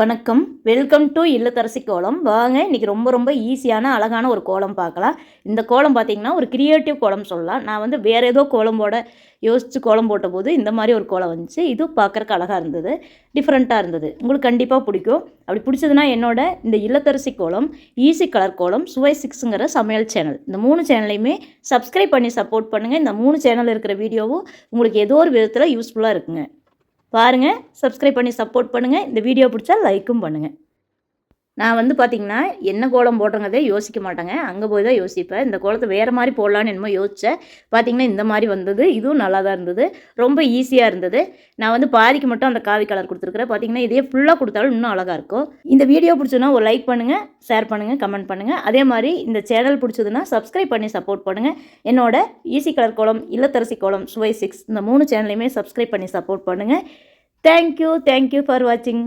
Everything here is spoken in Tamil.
வணக்கம். வெல்கம் டு இல்லத்தரசி கோலம். வாங்க இன்றைக்கி ரொம்ப ஈஸியான அழகான ஒரு கோலம் பார்க்கலாம். இந்த கோலம் பார்த்திங்கன்னா ஒரு கிரியேட்டிவ் கோலம் சொல்லலாம். நான் வந்து வேறு ஏதோ கோலம் போட யோசித்து கோலம் போட்டபோது இந்த மாதிரி ஒரு கோலம் வந்துச்சு. இது பார்க்குறக்கு அழகாக இருந்தது, டிஃப்ரெண்ட்டாக இருந்தது. உங்களுக்கு கண்டிப்பாக பிடிக்கும். அப்படி பிடிச்சதுன்னா என்னோட இந்த இல்லத்தரசி கோலம், ஈஸி கலர் கோலம், சுவை 6ங்கிற சமையல் சேனல், இந்த 3 சேனலையுமே சப்ஸ்கிரைப் பண்ணி சப்போர்ட் பண்ணுங்கள். இந்த 3 சேனல் இருக்கிற வீடியோவும் உங்களுக்கு ஏதோ ஒரு விதத்தில் யூஸ்ஃபுல்லாக இருக்குங்க. பாருங்கள், சப்ஸ்கிரைப் பண்ணி சப்போர்ட் பண்ணுங்கள். இந்த வீடியோ பிடிச்சா லைக்கும் பண்ணுங்கள். நான் வந்து பார்த்திங்கன்னா என்ன கோலம் போடுறங்கிறதே யோசிக்க மாட்டேங்க. அங்கே போய் தான் யோசிப்பேன். இந்த கோலத்தை வேறு மாதிரி போடலான்னு என்னமோ யோசித்தேன். பார்த்திங்கன்னா இந்த மாதிரி வந்தது. இதுவும் நல்லா தான் இருந்தது, ரொம்ப ஈஸியாக இருந்தது. நான் வந்து பாதிக்கு மட்டும் அந்த காவி கலர் கொடுத்துருக்குறேன். பார்த்திங்கன்னா இதே ஃபுல்லாக கொடுத்தாலும் இன்னும் அழகாக இருக்கும். இந்த வீடியோ பிடிச்சதுன்னா ஒரு லைக் பண்ணுங்கள், ஷேர் பண்ணுங்கள், கமெண்ட் பண்ணுங்கள். அதே மாதிரி இந்த சேனல் பிடிச்சதுன்னா சப்ஸ்கிரைப் பண்ணி சப்போர்ட் பண்ணுங்கள். என்னோட ஈஸி கலர் கோலம், இல்லத்தரசி கோலம், சுவை 6 இந்த 3 சேனலையுமே சப்ஸ்கிரைப் பண்ணி சப்போர்ட் பண்ணுங்கள். தேங்க்யூ ஃபார் வாட்சிங்.